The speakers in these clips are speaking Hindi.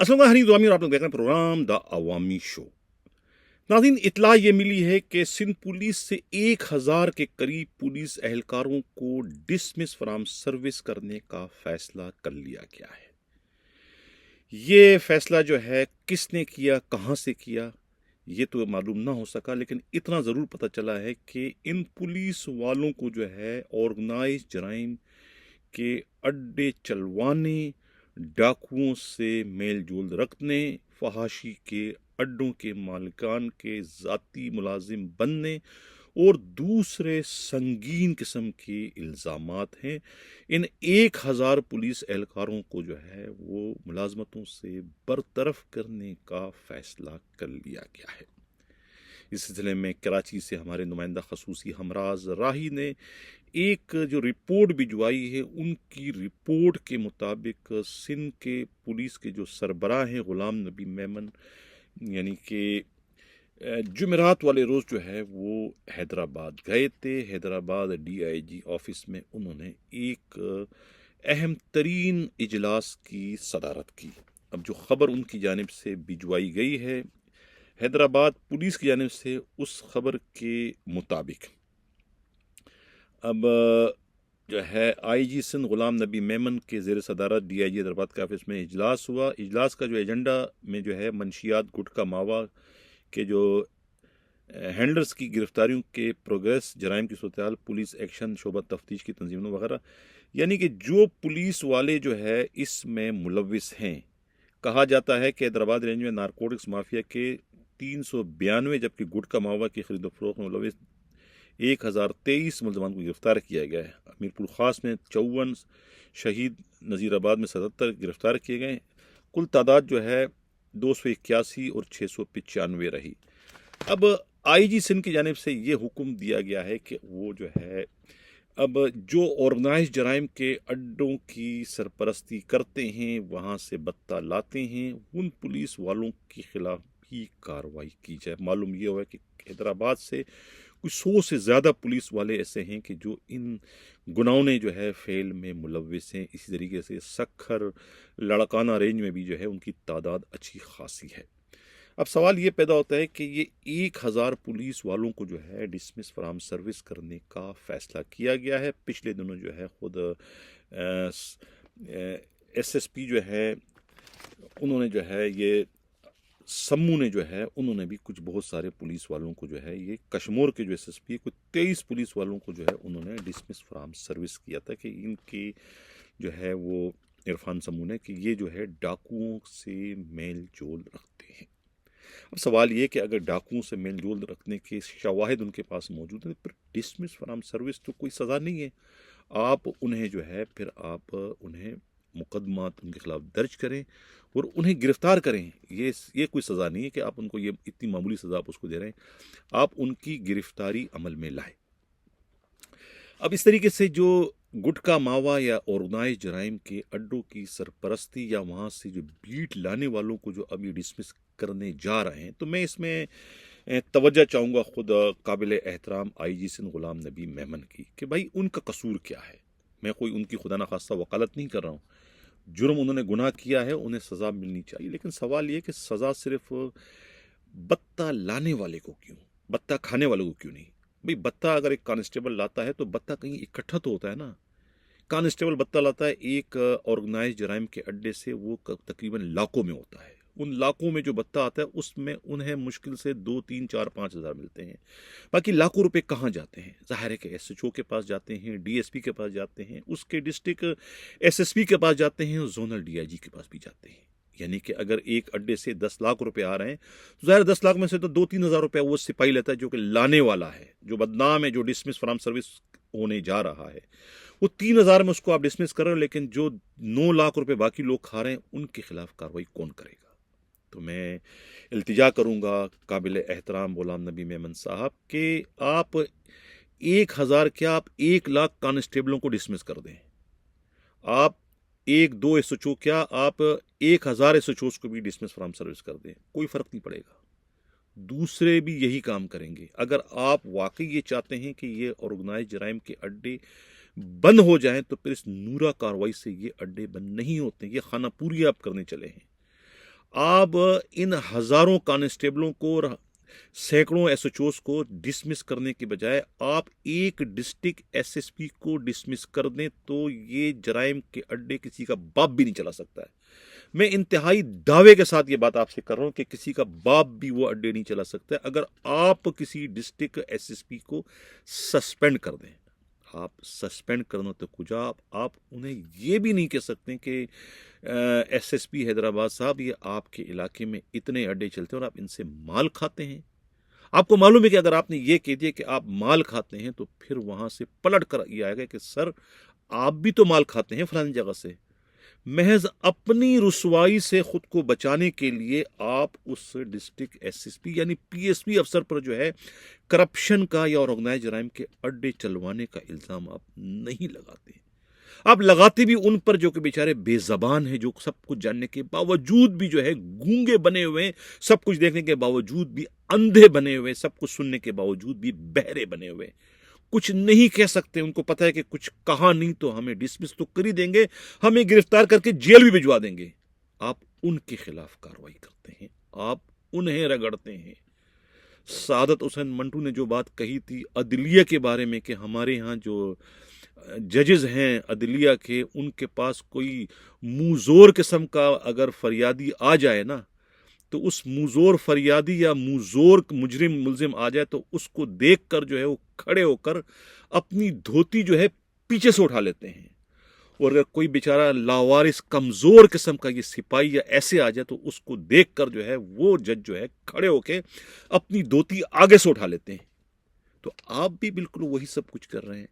अस्सलाम हनी दुआमी और आप लोग देख रहे हैं प्रोग्राम द अवामी शो। नाज़रीन, इत्तला ये मिली है कि सिंध पुलिस से 1000 के करीब पुलिस एहलकारों को डिसमिस फ्राम सर्विस करने का फैसला कर लिया गया है। ये फैसला जो है किसने किया, कहाँ से किया, ये तो मालूम ना हो सका, लेकिन इतना ज़रूर पता चला है कि इन पुलिस वालों को जो है ऑर्गेनाइज जराइम के अड्डे चलवाने, डाकुओं से मेल जोल रखने, फहाशी के अड्डों के मालिकान के ज़ाती मुलाजिम बनने और दूसरे संगीन किस्म के इल्ज़ामात हैं। इन 1000 पुलिस एहलकारों को जो है वो मुलाजमतों से बरतरफ करने का फैसला कर लिया गया है। इस सिलसिले में कराची से हमारे नुमाइंदा खसूसी हमराज राही ने एक जो रिपोर्ट भिजवाई है, उनकी रिपोर्ट के मुताबिक सिंध के पुलिस के जो सरबराह हैं गुलाम नबी मेमन, यानी कि जुमेरात वाले रोज़ जो है वो हैदराबाद गए थे। हैदराबाद DIG ऑफिस में उन्होंने एक अहम तरीन इजलास की सदारत की। अब जो ख़बर उनकी जानिब से भिजवाई गई है हैदराबाद पुलिस की जानिब से, उस खबर के मुताबिक अब जो है IG सिंध गुलाम नबी मेमन के ज़ेर सदारत DIG हैदराबाद के ऑफिस में इजलास हुआ। इजलास का जो एजेंडा में जो है मंशियात गुटका मावा के जो हैंडलर्स की गिरफ्तारियों के प्रोग्रेस, जराइम की सूरत, पुलिस एक्शन, शोबा तफ्तीश की तंजीमों वगैरह, यानी कि जो पुलिस वाले जो है इसमें मुलविस हैं। कहा जाता है कि हैदराबाद रेंज में नारकोटिक्स माफिया के 392 जबकि गुटका मावा की खरीदो फरोख्त में मुलविस 1023 मुलजमान को गिरफ्तार किया गया है। अमीरपुर खास में 54, शहीद नज़ीराबाद में 77 गिरफ्तार किए गए। कुल तादाद जो है 281 और 695 रही। अब IG सिंध की जानिब से ये हुक्म दिया गया है कि वो जो है अब जो ऑर्गेनाइज जराइम के अड्डों की सरपरस्ती करते हैं, वहाँ से बत्ता लाते हैं, उन पुलिस वालों के खिलाफ भी कार्रवाई की जाए। मालूम ये हुआ कि हैदराबाद से कुछ 100 से ज़्यादा पुलिस वाले ऐसे हैं कि जो इन गुनाहों ने जो है फेल में मुलविस हैं। इसी तरीके से सखर, लड़काना रेंज में भी जो है उनकी तादाद अच्छी खासी है। अब सवाल ये पैदा होता है कि ये 1000 पुलिस वालों को जो है डिसमिस फ्राम सर्विस करने का फैसला किया गया है। पिछले दिनों जो है खुद SSP जो है उन्होंने जो है ये सम्मू ने जो है उन्होंने भी कुछ बहुत सारे पुलिस वालों को जो है, ये कश्मीर के जो SSP कुछ 23 पुलिस वालों को जो है उन्होंने डिसमिस फ्राम सर्विस किया था कि इनकी जो है वो इरफान सम्मू ने कि ये जो है डाकुओं से मेल जोल रखते हैं। अब सवाल ये कि अगर डाकुओं से मेल जोल रखने के शवाहिद उनके पास मौजूद हैं, फिर डिसमिस फ्राम सर्विस तो कोई सज़ा नहीं है। आप उन्हें जो है फिर आप उन्हें मुकदमात उनके खिलाफ दर्ज करें और उन्हें गिरफ्तार करें। ये कोई सज़ा नहीं है कि आप उनको ये इतनी मामूली सज़ा आप उसको दे रहे हैं। आप उनकी गिरफ्तारी अमल में लाएं। अब इस तरीके से जो गुटका मावा या ऑर्गेनाइज जराइम के अड्डों की सरपरस्ती या वहाँ से जो बीट लाने वालों को जो अभी डिसमिस करने जा रहे हैं, तो मैं इसमें तवज्जो चाहूँगा खुद काबिल एहतराम IG सिंध गुलाम नबी मेमन की कि भाई उनका कसूर क्या है। मैं कोई उनकी खुदा न खास्ता वकालत नहीं कर रहा हूँ। जुर्म उन्होंने गुनाह किया है, उन्हें सज़ा मिलनी चाहिए, लेकिन सवाल ये कि सज़ा सिर्फ बत्ता लाने वाले को क्यों, बत्ता खाने वाले को क्यों नहीं। भाई बत्ता अगर एक कांस्टेबल लाता है तो बत्ता कहीं इकट्ठा तो होता है ना। कांस्टेबल बत्ता लाता है एक ऑर्गेनाइज जराइम के अड्डे से, वो तकरीबन लाखों में होता है। उन लाखों में जो बत्ता आता है उसमें उन्हें मुश्किल से 2, 3, 4, 5 हज़ार मिलते हैं। बाकी लाखों रुपए कहाँ जाते हैं? ज़ाहिर है कि SHO के पास जाते हैं, DSP के पास जाते हैं, उसके डिस्ट्रिक्ट SSP के पास जाते हैं, जोनल DIG के पास भी जाते हैं। यानी कि अगर एक अड्डे से 10 लाख रुपए आ रहे हैं तो ज़ाहिर 10 लाख में से तो 2-3 हज़ार रुपया वो सिपाही लेता है जो कि लाने वाला है, जो बदनाम है, जो डिसमिस फ्राम सर्विस होने जा रहा है। वो 3,000 में उसको आप डिसमिस कर रहे हो, लेकिन जो 9 लाख रुपए बाकी लोग खा रहे हैं उनके खिलाफ कार्रवाई कौन करेगा? तो मैं इल्तिजा करूंगा काबिल एहतराम गुलाम नबी मेमन साहब के आप 1000 क्या, आप 1 लाख कांस्टेबलों को डिसमिस कर दें। आप 1-2 SHO क्या, आप 1000 SHOs को भी डिसमिस फ्राम सर्विस कर दें, कोई फर्क नहीं पड़ेगा। दूसरे भी यही काम करेंगे। अगर आप वाकई ये चाहते हैं कि ये ऑर्गेनाइज जराइम के अड्डे बंद हो जाएं, तो फिर इस नूरा कार्रवाई से ये अड्डे बंद नहीं होते। ये खाना पूरी आप करने चले हैं। आप इन हजारों कांस्टेबलों को और सैकड़ों एसएचओस को डिसमिस करने के बजाय आप एक डिस्ट्रिक्ट एसएसपी को डिसमिस कर दें तो ये जराइम के अड्डे किसी का बाप भी नहीं चला सकता है। मैं इंतहाई दावे के साथ ये बात आपसे कर रहा हूं कि किसी का बाप भी वो अड्डे नहीं चला सकता है अगर आप किसी डिस्ट्रिक्ट एसएसपी को सस्पेंड कर दें। आप सस्पेंड करना तो कुछ आप उन्हें ये भी नहीं कह सकते कि एसएसपी हैदराबाद साहब ये आपके इलाके में इतने अड्डे चलते हैं और आप इनसे माल खाते हैं। आपको मालूम है कि अगर आपने ये कह दिया कि आप माल खाते हैं तो फिर वहां से पलट कर ये आएगा कि सर आप भी तो माल खाते हैं फलानी जगह से। महज अपनी रुसवाई से खुद को बचाने के लिए आप उस डिस्ट्रिक्ट एसएसपी यानी पीएसपी अफसर पर जो है करप्शन का या ऑर्गेनाइज जराइम के अड्डे चलवाने का इल्जाम आप नहीं लगाते। आप लगाते भी उन पर जो कि बेचारे बेजबान हैं, जो सब कुछ जानने के बावजूद भी जो है गूंगे बने हुए, सब कुछ देखने के बावजूद भी अंधे बने हुए, सब कुछ सुनने के बावजूद भी बहरे बने हुए, कुछ नहीं कह सकते। उनको पता है कि कुछ कहा नहीं तो हमें डिसमिस तो कर ही देंगे, हमें गिरफ्तार करके जेल भी भिजवा देंगे। आप उनके खिलाफ कार्रवाई करते हैं, आप उन्हें रगड़ते हैं। सादत हुसैन मंटू ने जो बात कही थी अदलिया के बारे में कि हमारे यहाँ जो जजेस हैं अदलिया के, उनके पास कोई मुंहजोर किस्म का अगर फरियादी आ जाए ना, तो उस मुंहजोर फरियादी या मुंहजोर मुजरिम मुलजिम आ जाए तो उसको देखकर जो है वो खड़े होकर अपनी धोती जो है पीछे से उठा लेते हैं। और अगर कोई बेचारा लावारिस कमजोर किस्म का ये सिपाही या ऐसे आ जाए तो उसको देखकर जो है वो जज जो है खड़े होके अपनी धोती आगे से उठा लेते हैं। तो आप भी बिल्कुल वही सब कुछ कर रहे हैं।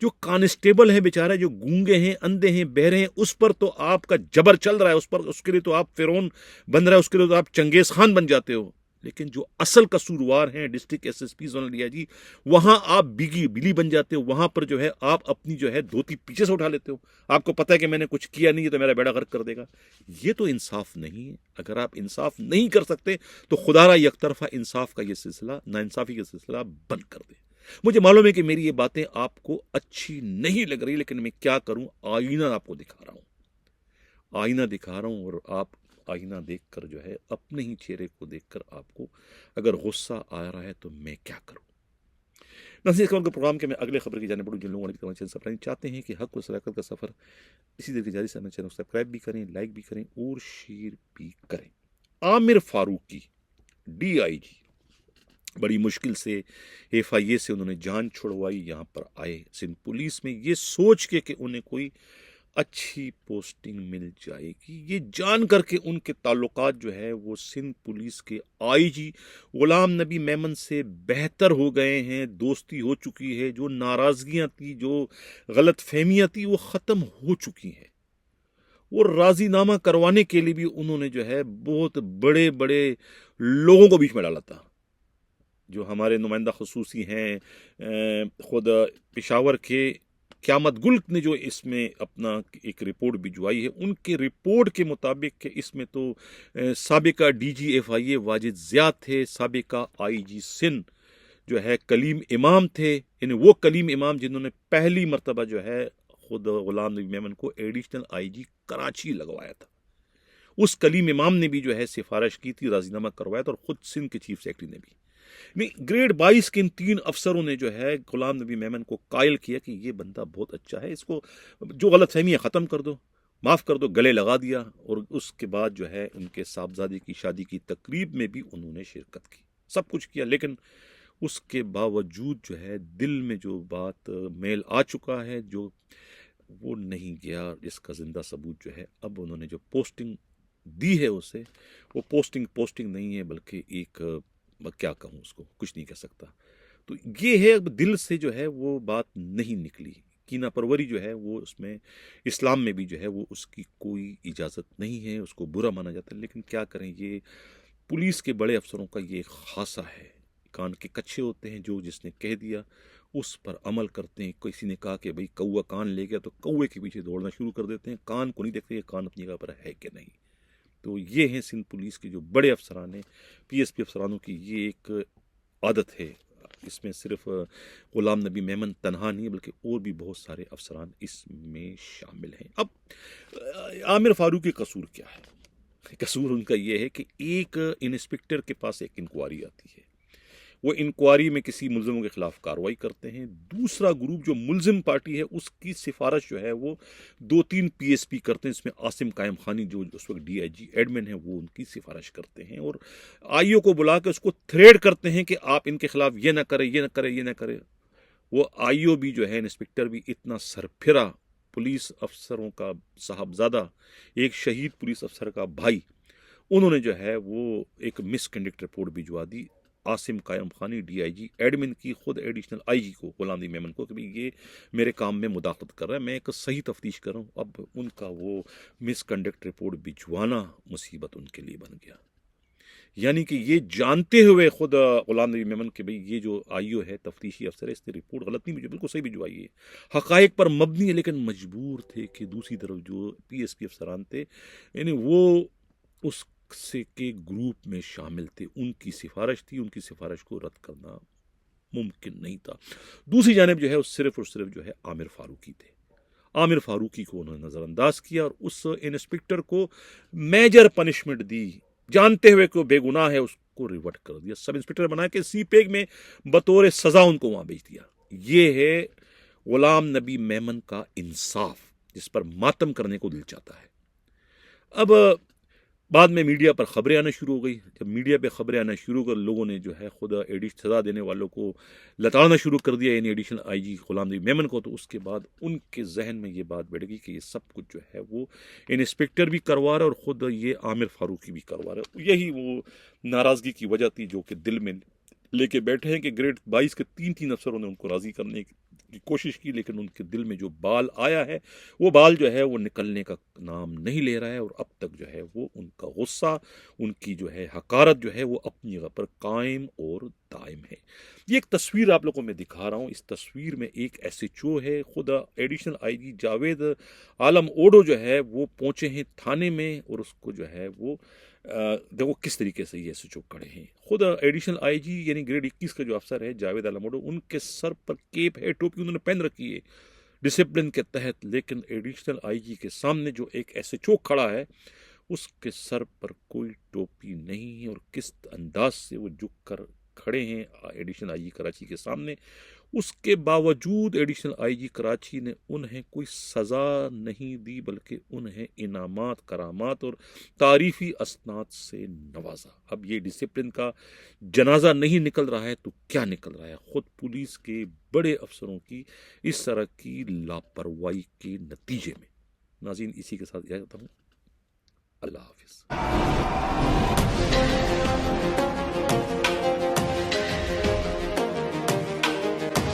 जो कांस्टेबल है बेचारा, जो गूंगे हैं, अंधे हैं, बहरे हैं, उस पर तो आपका जबर चल रहा है, उस पर उसके लिए तो आप फिरौन बन रहा है, उसके लिए तो आप चंगेज खान बन जाते हो। लेकिन जो असल कसूरवार हैं डिस्ट्रिक्ट एसएसपी जोनल डीआईजी, वहां आप बिगी बिली बन जाते हो। वहां पर जो है आप अपनी जो है धोती पीछे से उठा लेते हो। आपको पता है कि मैंने कुछ किया नहीं है तो मेरा बेड़ा गर्क कर देगा। ये तो इंसाफ नहीं है। अगर आप इंसाफ नहीं कर सकते तो खुदारा यकतरफा इंसाफ का ये सिलसिला, नाइंसाफी का सिलसिला बंद कर दे। मुझे मालूम है कि मेरी ये बातें आपको अच्छी नहीं लग रही, लेकिन मैं क्या करूं, आईना आपको दिखा रहा हूं, आईना दिखा रहा हूं। और आप आईना देखकर जो है अपने ही चेहरे को देखकर आपको अगर गुस्सा आ रहा है तो मैं क्या करूं। नसीब के प्रोग्राम के मैं अगले खबर की जाने बढ़ूं। जिन लोगों ने चैनल सब्सक्राइब चाहते हैं कि हक और सदाकत का सफर इसी तरह जारी से चैनल सब्सक्राइब भी करें, लाइक भी करें और शेयर भी करें। आमिर फारूकी डीआईजी बड़ी मुश्किल से एफआईए से उन्होंने जान छुड़वाई, यहाँ पर आए सिंध पुलिस में ये सोच के कि उन्हें कोई अच्छी पोस्टिंग मिल जाएगी। ये जान करके उनके ताल्लुकात जो है वो सिंध पुलिस के आईजी गुलाम नबी मेमन से बेहतर हो गए हैं, दोस्ती हो चुकी है, जो नाराजगियां थी, जो गलत फहमियां थी वो ख़त्म हो चुकी हैं। वो राजीनामा करवाने के लिए भी उन्होंने जो है बहुत बड़े बड़े लोगों को बीच में डाला था। जो हमारे नुमाइंदा खसूसी हैं, खुद पेशावर के क़यामत गुल ने जो इसमें अपना एक रिपोर्ट भिजवाई है, उनके रिपोर्ट के मुताबिक कि इसमें तो साबिका डीजी एफआईए वाजिद ज़िया थे, साबिका आईजी सिंध जो है कलीम इमाम थे। यानी वो कलीम इमाम जिन्होंने पहली मरतबा जो है खुद गुलाम नबी मेमन को एडिशनल आईजी कराची लगवाया था। उस कलीम इमाम ने भी जो है सिफारिश की थी, राजीनामा करवाया था, और खुद सिंध के चीफ सेक्रेटरी ने भी। ग्रेड 22 के इन 3 अफसरों ने जो है गुलाम नबी मेमन को कायल किया कि ये बंदा बहुत अच्छा है, इसको जो गलत फहमी है ख़त्म कर दो, माफ़ कर दो, गले लगा दिया। और उसके बाद जो है उनके साहबजादे की शादी की तकरीब में भी उन्होंने शिरकत की, सब कुछ किया। लेकिन उसके बावजूद जो है दिल में जो बात मेल आ चुका है, जो वो नहीं गया, जिसका जिंदा सबूत जो है अब उन्होंने जो पोस्टिंग दी है उसे, वो पोस्टिंग नहीं है बल्कि एक, मैं क्या कहूँ उसको, कुछ नहीं कह सकता। तो ये है, अब दिल से जो है वो बात नहीं निकली। कीना परवरी जो है वो उसमें इस्लाम में भी जो है वो उसकी कोई इजाज़त नहीं है, उसको बुरा माना जाता है। लेकिन क्या करें, ये पुलिस के बड़े अफसरों का ये खासा है, कान के कच्चे होते हैं, जो जिसने कह दिया उस पर अमल करते हैं। किसी ने कहा कि भाई कौआ कान ले गया तो कौए के पीछे दौड़ना शुरू कर देते हैं, कान को नहीं देखते कान अपनी जगह पर है कि नहीं। तो ये हैं सिंध पुलिस के जो बड़े अफसरान हैं, पीएसपी अफसरानों की ये एक आदत है। इसमें सिर्फ गुलाम नबी मेमन तनहा नहीं बल्कि और भी बहुत सारे अफसरान इसमें शामिल हैं। अब आमिर फारूकी कसूर क्या है? कसूर उनका ये है कि एक इंस्पेक्टर के पास एक इंक्वायरी आती है, वो इंक्वायरी में किसी मुलजिमों के खिलाफ कार्रवाई करते हैं। दूसरा ग्रुप जो मुलजिम पार्टी है उसकी सिफारिश जो है वो 2-3 पीएसपी करते हैं, इसमें आसिम कायम खानी जो उस वक्त डीआईजी एडमिन है वो उनकी सिफारिश करते हैं और आईओ को बुला के उसको थ्रेड करते हैं कि आप इनके खिलाफ ये ना करें, ये ना करें, ये ना करें। वो आईओ भी जो है, इंस्पेक्टर भी इतना सरफिरा पुलिस अफसरों का साहबजादा, एक शहीद पुलिस अफसर का भाई, उन्होंने जो है वो एक मिसकंडक्ट रिपोर्ट भिजवा दी आसिम कायम खानी डीआईजी एडमिन की, खुद एडिशनल आईजी को, गुलाम नबी मेमन को, कि भाई ये मेरे काम में मुदाखलत कर रहा है, मैं एक सही तफ्तीश कर रहा हूँ। अब उनका वो मिसकंडक्ट रिपोर्ट भिजवाना मुसीबत उनके लिए बन गया। यानी कि ये जानते हुए खुद गुलाम नबी मेमन के भाई ये जो आईओ है, तफ्तीशी अफसर है, इसने रिपोर्ट गलत नहीं भिजवाई, बिल्कुल सही भिजवाई है, हकायक पर मबनी है, लेकिन मजबूर थे कि दूसरी तरफ जो पीएसपी अफसरान थे, यानी वो उस से के ग्रुप में शामिल थे, उनकी सिफारिश थी, उनकी सिफारिश को रद्द करना मुमकिन नहीं था। दूसरी जानिब जो है उस सिर्फ और सिर्फ जो है आमिर फारूकी थे। आमिर फारूकी को उन्होंने नज़रअंदाज किया और उस इंस्पेक्टर को मेजर पनिशमेंट दी, जानते हुए कि वो बेगुनाह है उसको रिवर्ट कर दिया, सब इंस्पेक्टर बना के सीपेग में बतौर सजा उनको वहां भेज दिया। ये है गुलाम नबी मेमन का इंसाफ, जिस पर मातम करने को दिल चाहता है। अब बाद में मीडिया पर खबरें आना शुरू हो गई। जब मीडिया पे खबरें आना शुरू कर, लोगों ने जो है खुद सजा देने वालों को लताड़ना शुरू कर दिया, यानी एडिशनल आईजी गुलाम नबी मेमन को, तो उसके बाद उनके जहन में ये बात बैठ गई कि ये सब कुछ जो है वो इंस्पेक्टर भी करवा रहा है और ख़ुद ये आमिर फारूकी भी करवा रहा है। यही वो नाराज़गी की वजह थी जो कि दिल में लेके बैठे हैं कि ग्रेड 22 के 3 अफसरों ने उनको राज़ी करने की कोशिश की, लेकिन उनके दिल में जो बाल आया है वो बाल जो है वो निकलने का नाम नहीं ले रहा है और अब तक जो है वो उनका गुस्सा, उनकी जो है हकारत जो है वो अपनी जगह पर कायम और दायम है। ये एक तस्वीर आप लोगों को मैं दिखा रहा हूँ। इस तस्वीर में एक एसएचओ है, खुद एडिशनल आईजी जावेद आलम ओडो जो है वो पहुंचे हैं थाने में और उसको जो है वो देखो किस तरीके से ये एसएचओ खड़े हैं। खुद एडिशनल आईजी यानी ग्रेड 21 का जो अफसर है जावेद आलम ओडो, उनके सर पर केप है, टोपी उन्होंने पहन रखी है डिसिप्लिन के तहत, लेकिन एडिशनल आईजी के सामने जो एक एसएचओ खड़ा है उसके सर पर कोई टोपी नहीं है और किस अंदाज से वो झुक कर खड़े हैं एडिशनल आईजी कराची के सामने। उसके बावजूद एडिशनल आईजी कराची ने उन्हें कोई सज़ा नहीं दी, बल्कि उन्हें इनामात, करामात और तारीफ़ी असनाद से नवाजा। अब ये डिसिप्लिन का जनाजा नहीं निकल रहा है तो क्या निकल रहा है? खुद पुलिस के बड़े अफसरों की इस तरह की लापरवाही के नतीजे में। नाज़रीन, इसी के साथ इजाज़त हूँ। अल्लाह हाफिज़।